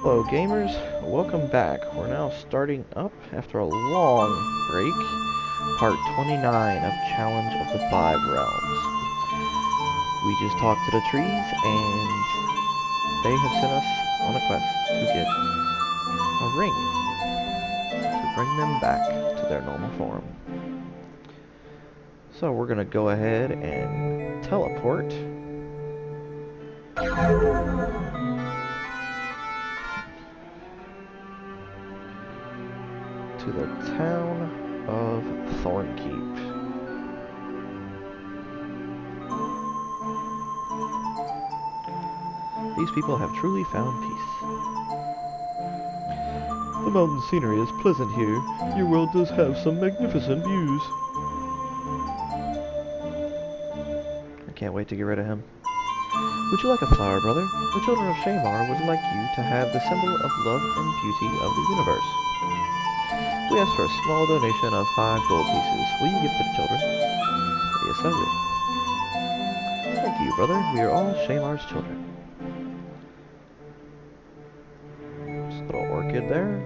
Hello gamers, welcome back. We're now starting up after a long break, part 29 of Challenge of the Five Realms. We just talked to the trees and they have sent us on a quest to get a ring to bring them back to their normal form. So we're gonna go ahead and teleport to the town of Thornkeep. These people have truly found peace. The mountain scenery is pleasant here. Your world does have some magnificent views. I can't wait to get rid of him. Would you like a flower, brother? The children of Shamar would like you to have the symbol of love and beauty of the universe. We ask for a small donation of 5 gold pieces. Will you give to the children? Yes, I will. Thank you, brother. We are all Shamar's children. Just a little orchid there.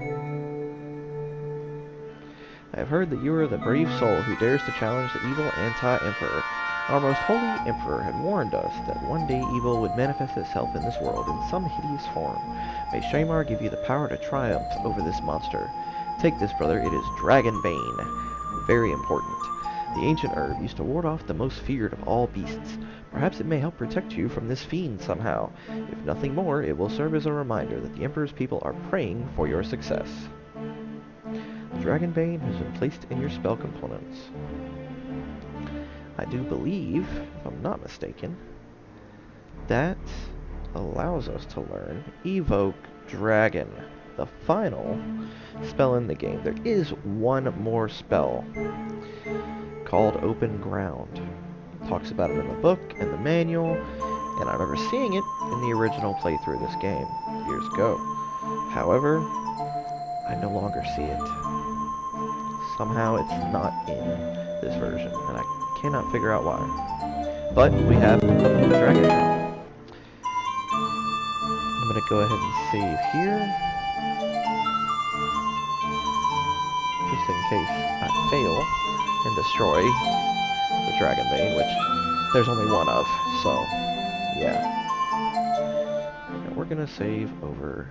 I have heard that you are the brave soul who dares to challenge the evil anti-emperor. Our most holy emperor had warned us that one day evil would manifest itself in this world in some hideous form. May Shamar give you the power to triumph over this monster. Take this, brother. It is Dragon Bane. Very important. The ancient herb used to ward off the most feared of all beasts. Perhaps it may help protect you from this fiend somehow. If nothing more, it will serve as a reminder that the Emperor's people are praying for your success. Dragon Bane has been placed in your spell components. I do believe, if I'm not mistaken, that allows us to learn Evoke Dragon, the final spell in the game. There is one more spell called Open Ground. It talks about it in the book and the manual, and I remember seeing it in the original playthrough of this game years ago. However, I no longer see it. Somehow it's not in this version, and I cannot figure out why. But we have Dragon now. I'm going to go ahead and save here, just in case I fail and destroy the Dragon Bane, which there's only one of, so yeah. And we're going to save over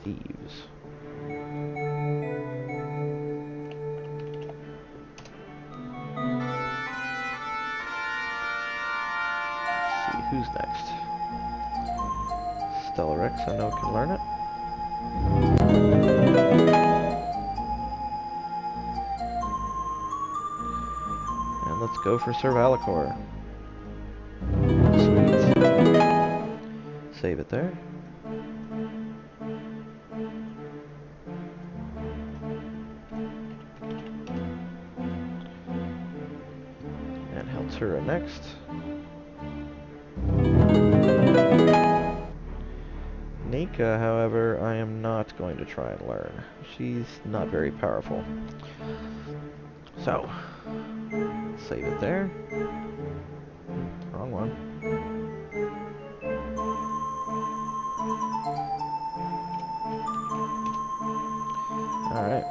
Thieves. Who's next? Stellarex, I know can learn it. And let's go for Sir Valakor. Sweet. Save it there. And Heltura next. Nika, however, I am not going to try and learn. She's not very powerful. So, save it there. Wrong one. Alright.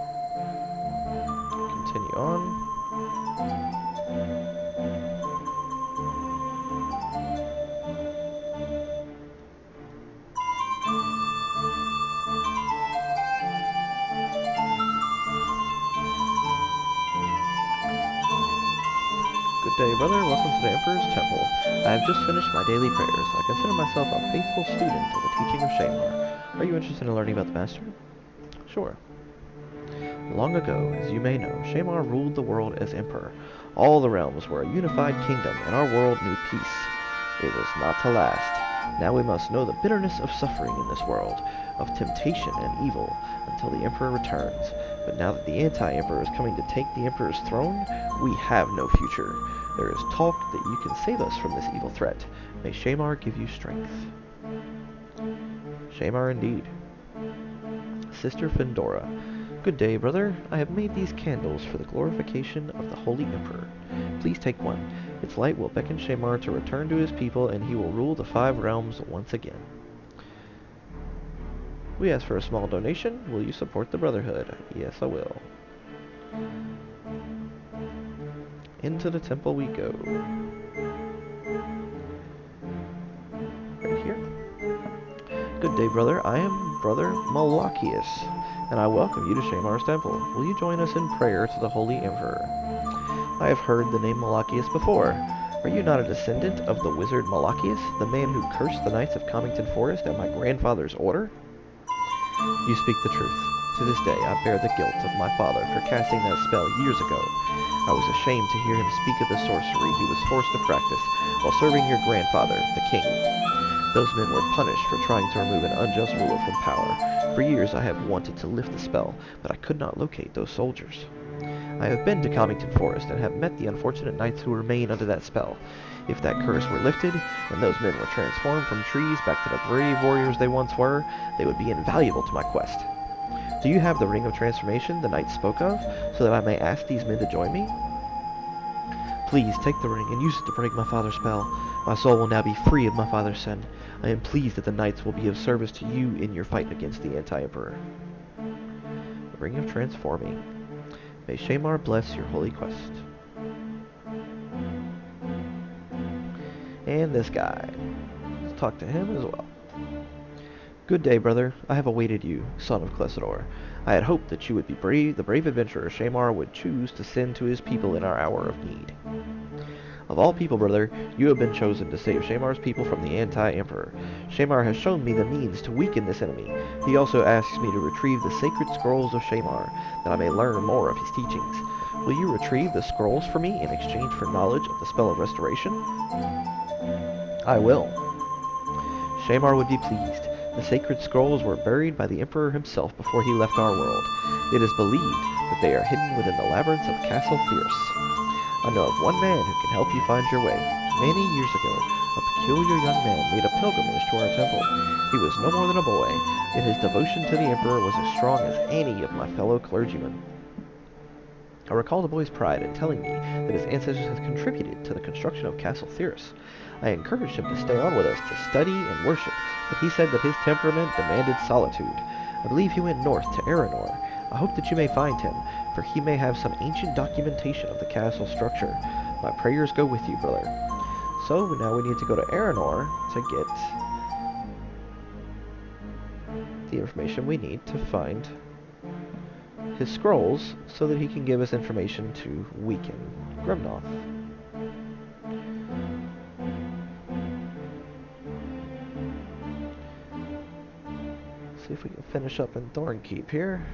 Continue on. Good day, brother. Welcome to the Emperor's Temple. I have just finished my daily prayers. I consider myself a faithful student of the teaching of Shamar. Are you interested in learning about the Master? Sure. Long ago, as you may know, Shamar ruled the world as Emperor. All the realms were a unified kingdom, and our world knew peace. It was not to last. Now we must know the bitterness of suffering in this world, of temptation and evil, until the Emperor returns. But now that the anti-Emperor is coming to take the Emperor's throne, we have no future. There is talk that you can save us from this evil threat. May Shamar give you strength. Shamar indeed. Sister Fendora. Good day, brother. I have made these candles for the glorification of the Holy Emperor. Please take one. Its light will beckon Shamar to return to his people, and he will rule the 5 realms once again. We ask for a small donation. Will you support the Brotherhood? Yes, I will. Into the temple we go. Right here. Good day, brother. I am Brother Malachius, and I welcome you to Shamar's temple. Will you join us in prayer to the Holy Emperor? I have heard the name Malachius before. Are you not a descendant of the wizard Malachius, the man who cursed the knights of Comington Forest at my grandfather's order? You speak the truth. To this day, I bear the guilt of my father for casting that spell years ago. I was ashamed to hear him speak of the sorcery he was forced to practice while serving your grandfather, the king. Those men were punished for trying to remove an unjust ruler from power. For years I have wanted to lift the spell, but I could not locate those soldiers. I have been to Comington Forest and have met the unfortunate knights who remain under that spell. If that curse were lifted, and those men were transformed from trees back to the brave warriors they once were, they would be invaluable to my quest. Do you have the Ring of Transformation the knights spoke of, so that I may ask these men to join me? Please take the ring and use it to break my father's spell. My soul will now be free of my father's sin. I am pleased that the knights will be of service to you in your fight against the anti-emperor. The Ring of Transforming. May Shamar bless your holy quest. And this guy. Let's talk to him as well. Good day, brother. I have awaited you, son of Clesador. I had hoped that you would be the brave adventurer Shamar would choose to send to his people in our hour of need. Of all people, brother, you have been chosen to save Shamar's people from the anti-emperor. Shamar has shown me the means to weaken this enemy. He also asks me to retrieve the sacred scrolls of Shamar, that I may learn more of his teachings. Will you retrieve the scrolls for me in exchange for knowledge of the spell of restoration? I will. Shamar would be pleased. The sacred scrolls were buried by the emperor himself before he left our world. It is believed that they are hidden within the labyrinths of Castle Fierce. I know of one man who can help you find your way. Many years ago, a peculiar young man made a pilgrimage to our temple. He was no more than a boy, yet his devotion to the emperor was as strong as any of my fellow clergymen. I recall the boy's pride in telling me that his ancestors had contributed to the construction of Castle Fierce. I encouraged him to stay on with us to study and worship, but he said that his temperament demanded solitude. I believe he went north to Aranor. I hope that you may find him, for he may have some ancient documentation of the castle structure. My prayers go with you, brother. So now we need to go to Aranor to get the information we need to find his scrolls so that he can give us information to weaken Grimnoth. See if we can finish up in Thornkeep here.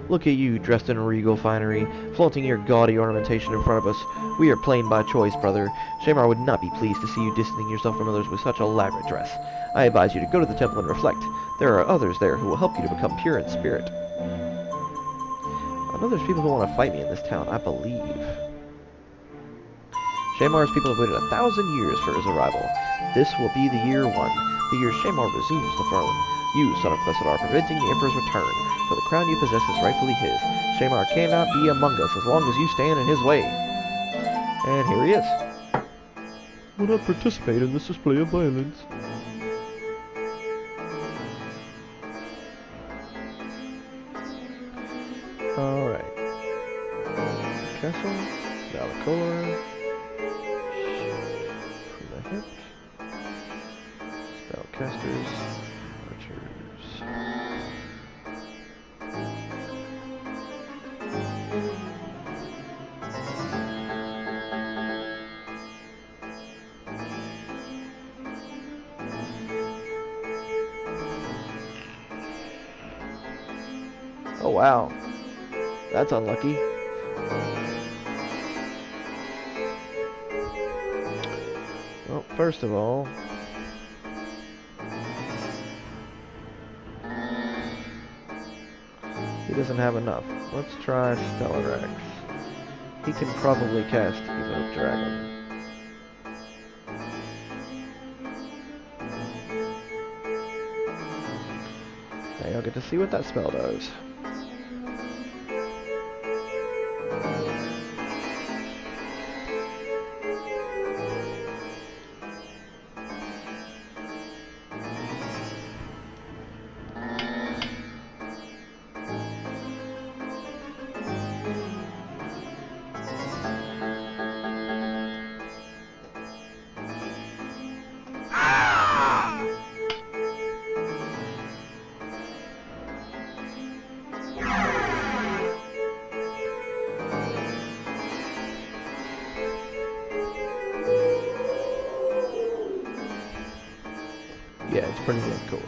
Look at you, dressed in regal finery, flaunting your gaudy ornamentation in front of us. We are plain by choice, brother. Shamar would not be pleased to see you distancing yourself from others with such elaborate dress. I advise you to go to the temple and reflect. There are others there who will help you to become pure in spirit. I know there's people who want to fight me in this town, I believe. Shamar's people have waited 1,000 years for his arrival. This will be the year 1, the year Shamar resumes the throne. You, son of Clesador, are preventing the Emperor's return, for the crown you possess is rightfully his. Shamar cannot be among us as long as you stand in his way. And here he is. Will not participate in this display of violence. Alright. Castle, Valakor, from the hip, spellcasters, archers. Oh wow, that's unlucky. Well, first of all, he doesn't have enough. Let's try Stellarex. He can probably cast Evoke Dragon. Okay, I'll get to see what that spell does. Pretty damn cool.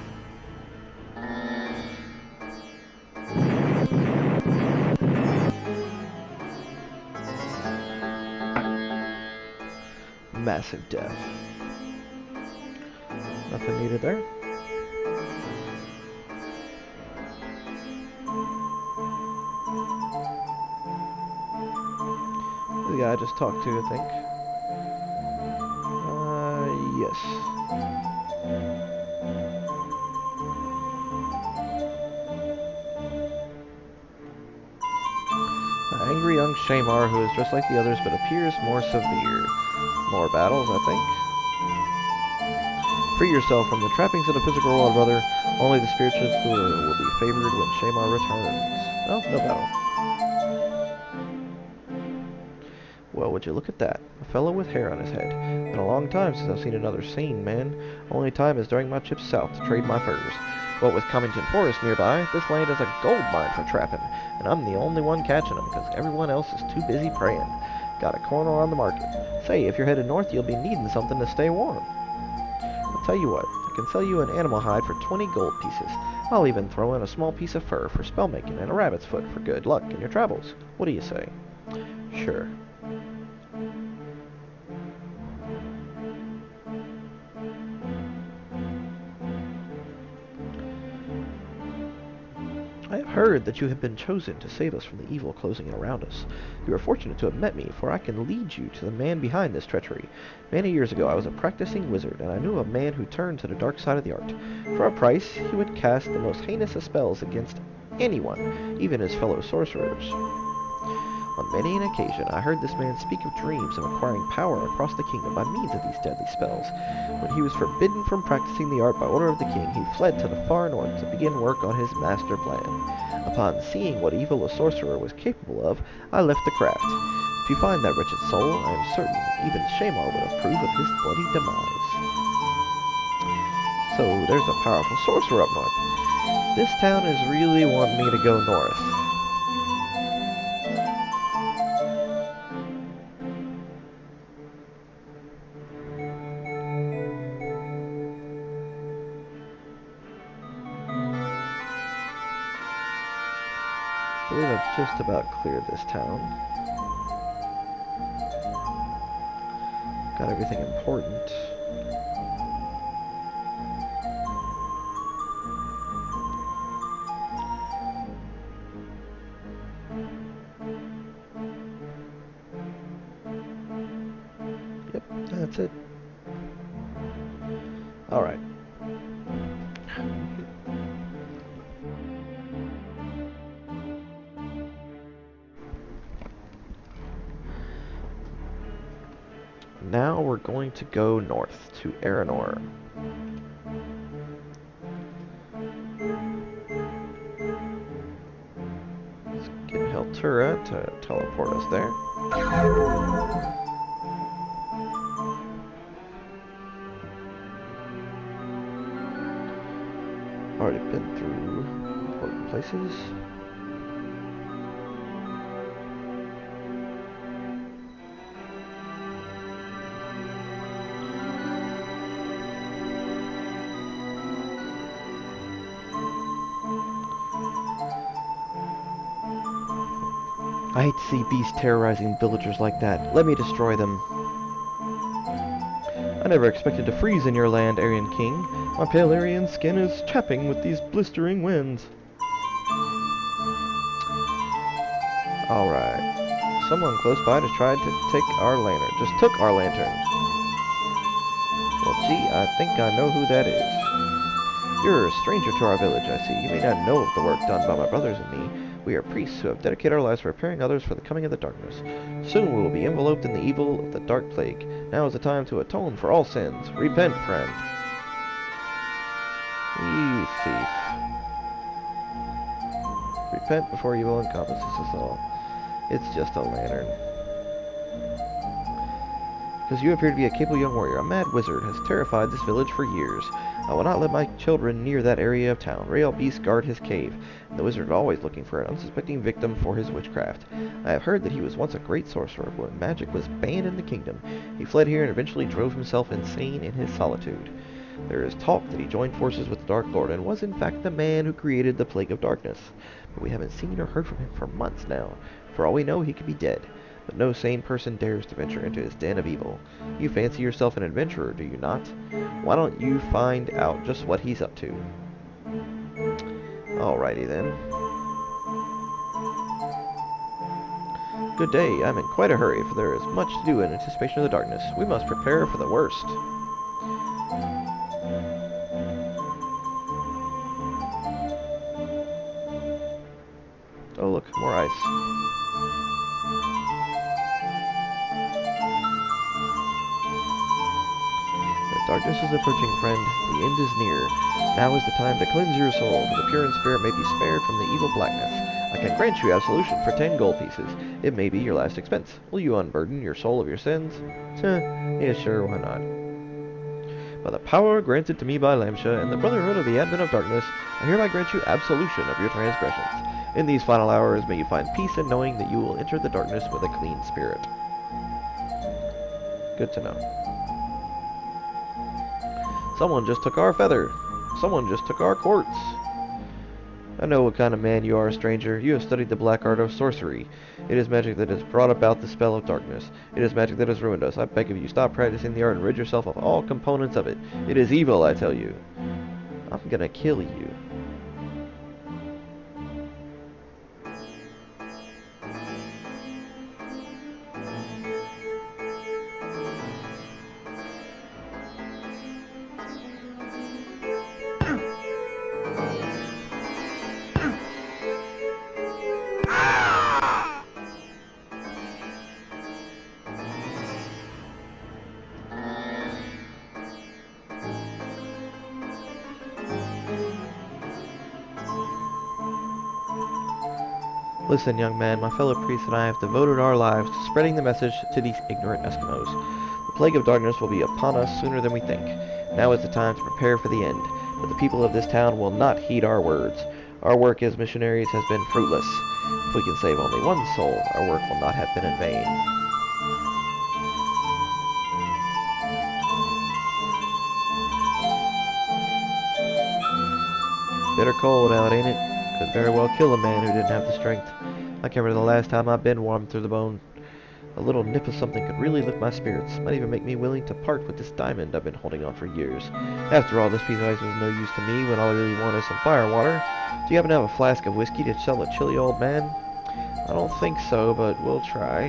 Massive death. Nothing needed there. The guy I just talked to, I think. Yes. An angry young Shamar who is just like the others but appears more severe. More battles, I think. Free yourself from the trappings of the physical world, brother. Only the spiritual will be favored when Shamar returns. Oh, no battle. Well, would you look at that? A fellow with hair on his head. Been a long time since I've seen another sane man. Only time is during my trips south to trade my furs. What with Cummington Forest nearby, this land is a gold mine for trapping, and I'm the only one catching them because everyone else is too busy praying. Got a corner on the market. Say, if you're headed north, you'll be needing something to stay warm. I'll tell you what, I can sell you an animal hide for 20 gold pieces. I'll even throw in a small piece of fur for spellmaking and a rabbit's foot for good luck in your travels. What do you say? Sure. I have heard that you have been chosen to save us from the evil closing in around us. You are fortunate to have met me, for I can lead you to the man behind this treachery. Many years ago I was a practicing wizard, and I knew a man who turned to the dark side of the art. For a price, he would cast the most heinous of spells against anyone, even his fellow sorcerers. On many an occasion, I heard this man speak of dreams of acquiring power across the kingdom by means of these deadly spells. When he was forbidden from practicing the art by order of the king, he fled to the far north to begin work on his master plan. Upon seeing what evil a sorcerer was capable of, I left the craft. If you find that wretched soul, I am certain even Shamar would approve of his bloody demise. So, there's a powerful sorcerer up north. This town is really wanting me to go north. I believe I've just about cleared this town. Got everything important. Yep, that's it. Alright. Now we're going to go north to Aranor. Let's get Heltura to teleport us there. Already been through important places. I hate to see beasts terrorizing villagers like that. Let me destroy them. I never expected to freeze in your land, Aryan King. My pale Aryan skin is chapping with these blistering winds. Alright. Someone close by just tried to take our lantern. Just took our lantern. Well, gee, I think I know who that is. You're a stranger to our village, I see. You may not know of the work done by my brothers and me. We are priests who have dedicated our lives to preparing others for the coming of the darkness. Soon we will be enveloped in the evil of the dark plague. Now is the time to atone for all sins. Repent, friend. You thief. Repent before evil encompasses us all. It's just a lantern. Because you appear to be a capable young warrior, a mad wizard has terrified this village for years. I will not let my children near that area of town. Rail beasts guard his cave, and the wizard is always looking for an unsuspecting victim for his witchcraft. I have heard that he was once a great sorcerer, but when magic was banned in the kingdom, he fled here and eventually drove himself insane in his solitude. There is talk that he joined forces with the Dark Lord and was in fact the man who created the Plague of Darkness. But we haven't seen or heard from him for months now. For all we know, he could be dead. But no sane person dares to venture into his den of evil. You fancy yourself an adventurer, do you not? Why don't you find out just what he's up to? Alrighty then. Good day. I'm in quite a hurry, for there is much to do in anticipation of the darkness. We must prepare for the worst. Oh look, more ice. The darkness is approaching, friend. The end is near. Now is the time to cleanse your soul, that the pure in spirit may be spared from the evil blackness. I can grant you absolution for 10 gold pieces. It may be your last expense. Will you unburden your soul of your sins? Yeah, sure, why not? By the power granted to me by Lamsha and the Brotherhood of the Advent of Darkness, I hereby grant you absolution of your transgressions. In these final hours may you find peace in knowing that you will enter the darkness with a clean spirit. Good to know. Someone just took our feather. Someone just took our quartz. I know what kind of man you are, stranger. You have studied the black art of sorcery. It is magic that has brought about the spell of darkness. It is magic that has ruined us. I beg of you, stop practicing the art and rid yourself of all components of it. It is evil, I tell you. I'm gonna kill you. Listen, young man, my fellow priests and I have devoted our lives to spreading the message to these ignorant Eskimos. The plague of darkness will be upon us sooner than we think. Now is the time to prepare for the end, but the people of this town will not heed our words. Our work as missionaries has been fruitless. If we can save only one soul, our work will not have been in vain. Bitter cold out, ain't it? Could very well kill a man who didn't have the strength. I can't remember the last time I've been warmed through the bone. A little nip of something could really lift my spirits. Might even make me willing to part with this diamond I've been holding on for years. After all, this piece of ice was no use to me when all I really want is some fire water. Do you happen to have a flask of whiskey to sell a chilly old man? I don't think so, but we'll try.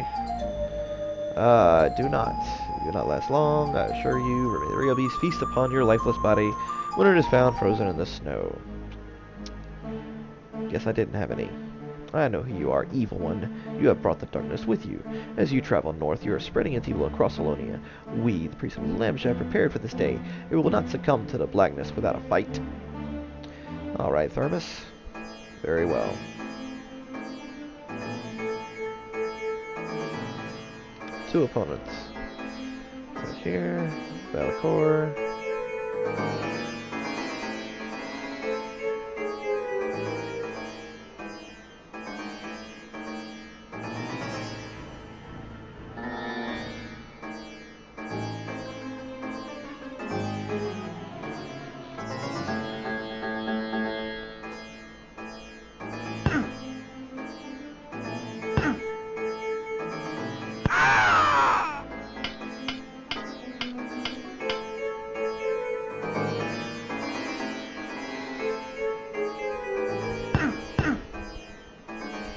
Do not. You do not last long, I assure you. May the real beast feast upon your lifeless body when it is found frozen in the snow. Guess I didn't have any. I know who you are, evil one. You have brought the darkness with you. As you travel north, you are spreading its evil across Alonia. We, the priests of Lamsha, have prepared for this day. It will not succumb to the blackness without a fight. Alright, Thermos. Very well. Two opponents. Right here. Valakor.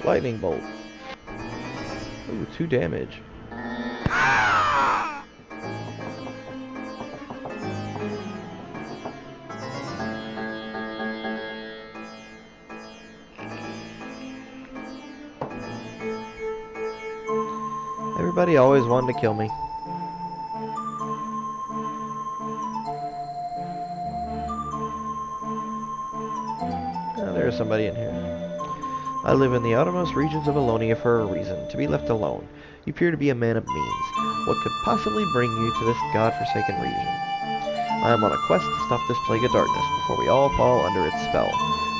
Lightning bolt. Ooh, 2 damage. Everybody always wanted to kill me. Oh, there's somebody in here. I live in the outermost regions of Alonia for a reason, to be left alone. You appear to be a man of means. What could possibly bring you to this god-forsaken region? I am on a quest to stop this plague of darkness before we all fall under its spell.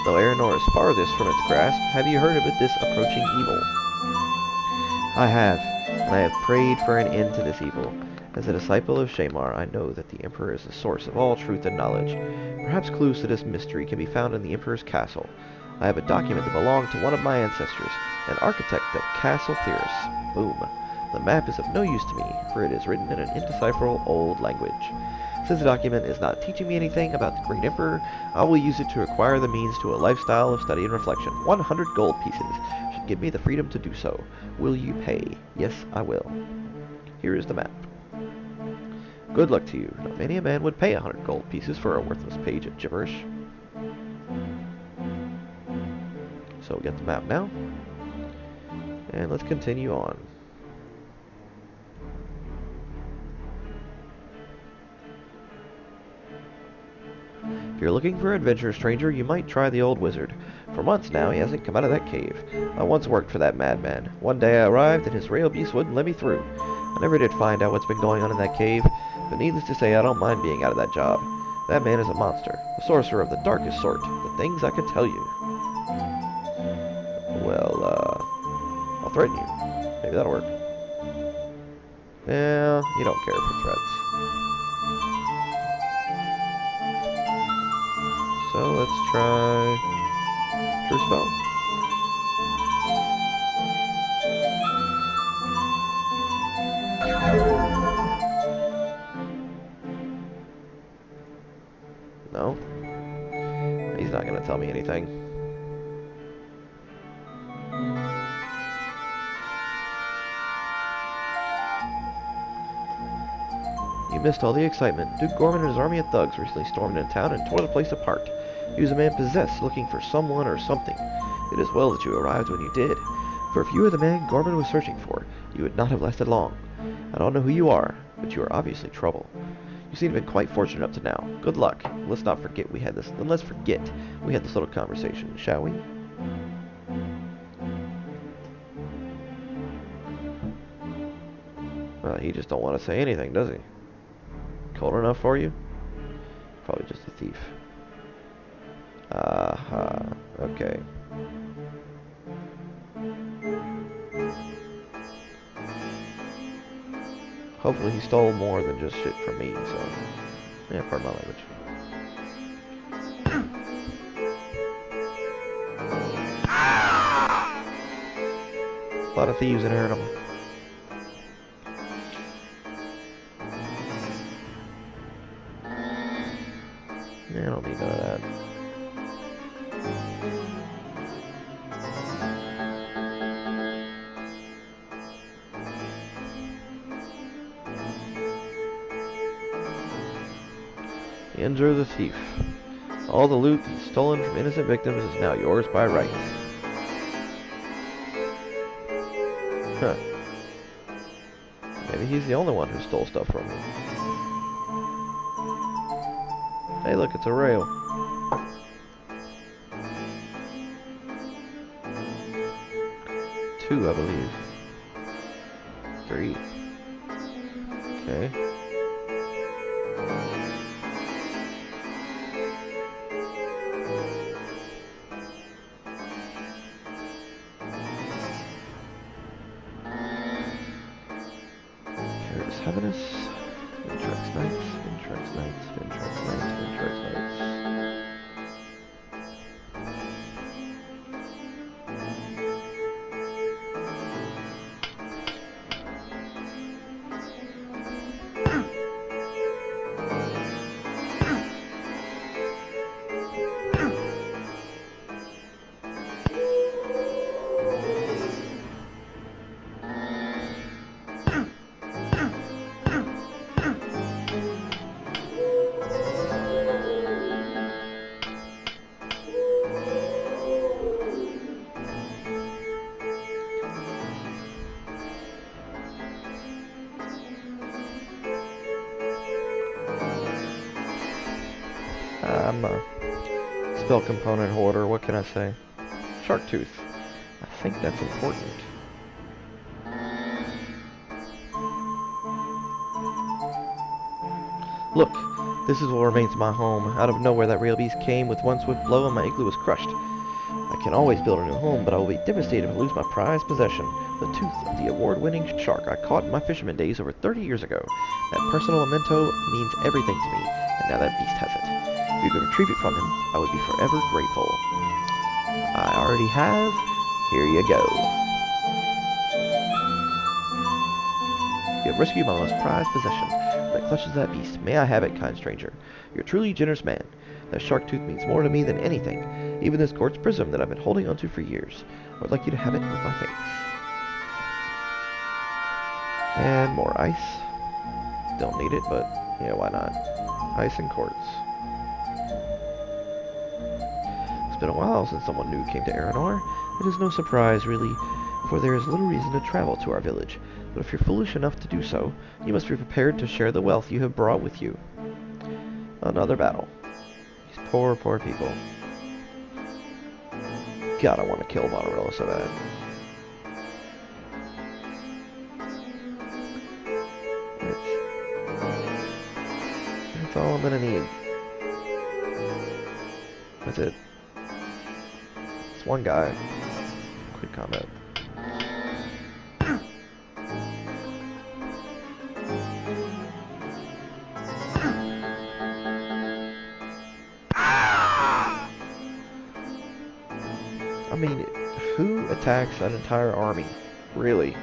Though Aranor is farthest from its grasp, have you heard of it, this approaching evil? I have, and I have prayed for an end to this evil. As a disciple of Shamar, I know that the Emperor is the source of all truth and knowledge. Perhaps clues to this mystery can be found in the Emperor's castle. I have a document that belonged to one of my ancestors, an architect of Castle Theris. Boom. The map is of no use to me, for it is written in an indecipherable old language. Since the document is not teaching me anything about the Great Emperor, I will use it to acquire the means to a lifestyle of study and reflection. 100 gold pieces should give me the freedom to do so. Will you pay? Yes, I will. Here is the map. Good luck to you. Not many a man would pay 100 gold pieces for a worthless page of gibberish. So we'll get the map now. And let's continue on. If you're looking for adventure, stranger, you might try the old wizard. For months now, he hasn't come out of that cave. I once worked for that madman. One day I arrived, and his rail beast wouldn't let me through. I never did find out what's been going on in that cave, but needless to say, I don't mind being out of that job. That man is a monster, a sorcerer of the darkest sort. The things I could tell you. Well, I'll threaten you. Maybe that'll work. Yeah, you don't care for threats. So let's try True Spell. No? He's not going to tell me anything. You missed all the excitement. Duke Gorman and his army of thugs recently stormed into town and tore the place apart. He was a man possessed, looking for someone or something. It is well that you arrived when you did, for if you were the man Gorman was searching for, you would not have lasted long. I don't know who you are, but you are obviously trouble. You seem to have been quite fortunate up to now. Good luck. Let's forget we had this little conversation, shall we? Well, he just don't want to say anything, does he? Cold enough for you? Probably just a thief. Okay. Hopefully he stole more than just shit from me, so... Yeah, pardon my language. A lot of thieves in here, and yeah, I don't need none of that. Enter the thief. All the loot stolen from innocent victims is now yours by right. Huh. Maybe he's the only one who stole stuff from me. Hey, look, it's a rail. Two, I believe. 3. Okay. Happiness, Vintrax Knights, Vintrax Knights, Vintrax Knights, Vintrax Knights. I'm a spell component hoarder, what can I say? Shark Tooth. I think that's important. Look, this is what remains of my home. Out of nowhere that rail beast came with one swift blow and my igloo was crushed. I can always build a new home, but I will be devastated if I lose my prized possession, the tooth of the award-winning shark I caught in my fisherman days over 30 years ago. That personal memento means everything to me, and now that beast has it. If you could retrieve it from him, I would be forever grateful. I already have. Here you go. You have rescued my most prized possession from the clutches of that beast. May I have it, kind stranger. You're a truly generous man. That shark tooth means more to me than anything, even this quartz prism that I've been holding onto for years. I would like you to have it with my thanks. And more ice. Don't need it, but yeah, why not? Ice and quartz. It's been a while since someone new came to Aranor. It is no surprise, really, for there is little reason to travel to our village. But if you're foolish enough to do so, you must be prepared to share the wealth you have brought with you. Another battle. These poor, poor people. God, I want to kill Monorilla so bad. That's all I'm gonna need. That's it. It's one guy. Quick combat. I mean, who attacks an entire army? Really?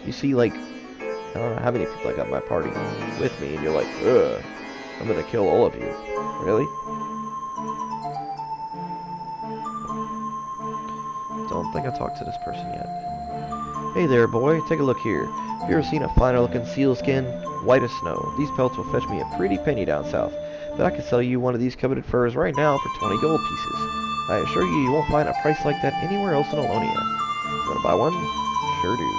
You see, like, I don't know how many people I got in my party with me, and you're like, ugh, I'm gonna kill all of you. Really? Don't think I talked to this person yet. Hey there, boy, take a look here. Have you ever seen a finer looking seal skin? White as snow. These pelts will fetch me a pretty penny down south, but I could sell you one of these coveted furs right now for 20 gold pieces. I assure you, you won't find a price like that anywhere else in Alonia. Wanna buy one? Sure do.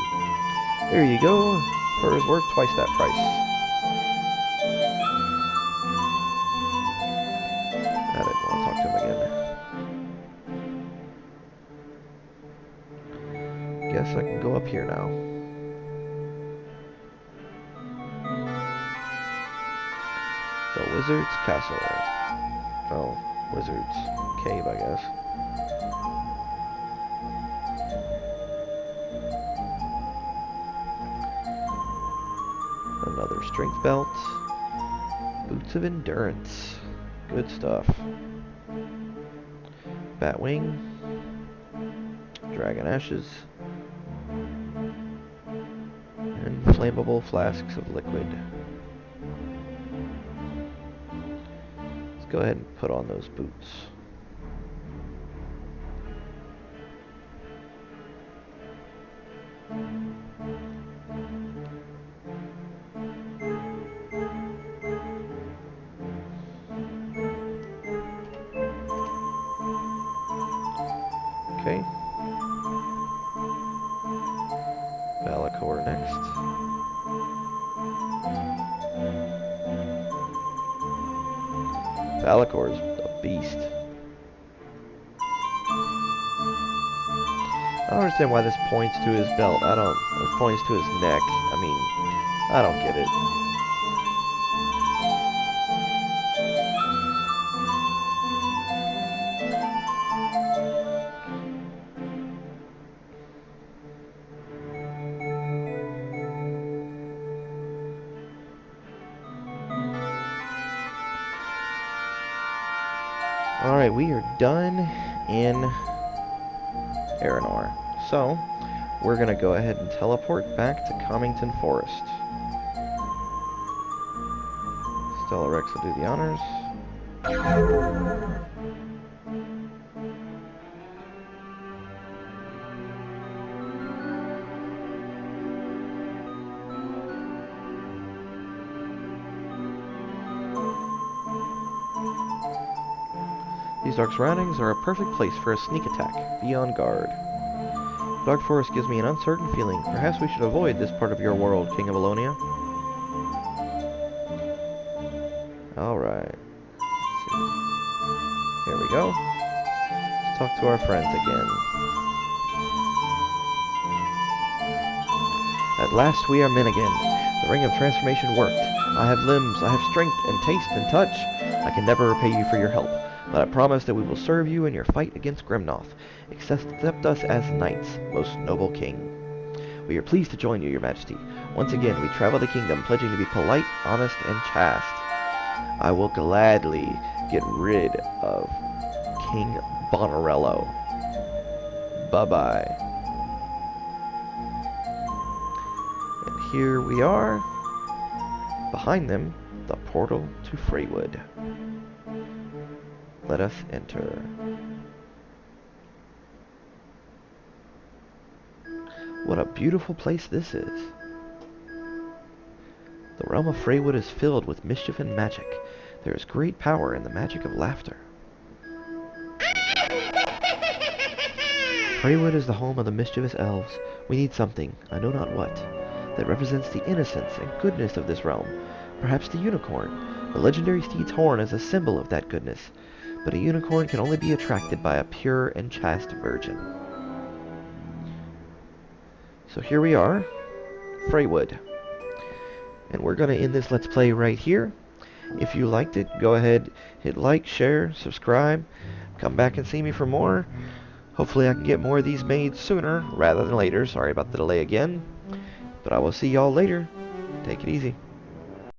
There you go. Fur is worth twice that price. I didn't want to talk to him again. Guess I can go up here now. The Wizard's Castle. Oh, Wizard's Cave, I guess. Another strength belt. Boots of endurance. Good stuff. Batwing. Dragon ashes. And flammable flasks of liquid. Let's go ahead and put on those boots. Okay. Valakor next. Valakor's a beast. I don't understand why this points to his belt. It points to his neck. I mean, I don't get it. Alright, we are done in Aranor. So, we're going to go ahead and teleport back to Comington Forest. Stellarex will do the honors. These dark surroundings are a perfect place for a sneak attack. Be on guard. The dark forest gives me an uncertain feeling. Perhaps we should avoid this part of your world, King of Alonia. Alright. Let's see. Here we go. Let's talk to our friends again. At last we are men again. The ring of transformation worked. I have limbs, I have strength and taste and touch. I can never repay you for your help, But I promise that we will serve you in your fight against Grimnoth. Accept us as knights, most noble king. We are pleased to join you, your majesty. Once again, we travel the kingdom, pledging to be polite, honest, and chaste. I will gladly get rid of King Bonarello. Bye-bye. And here we are. Behind them, the portal to Freywood. Let us enter. What a beautiful place this is. The realm of Freywood is filled with mischief and magic. There is great power in the magic of laughter. Freywood is the home of the mischievous elves. We need something, I know not what, that represents the innocence and goodness of this realm. Perhaps the unicorn. The legendary steed's horn is a symbol of that goodness, but a unicorn can only be attracted by a pure and chaste virgin. So here we are, Freywood. And we're going to end this Let's Play right here. If you liked it, go ahead, hit like, share, subscribe. Come back and see me for more. Hopefully I can get more of these made sooner rather than later. Sorry about the delay again. But I will see y'all later. Take it easy.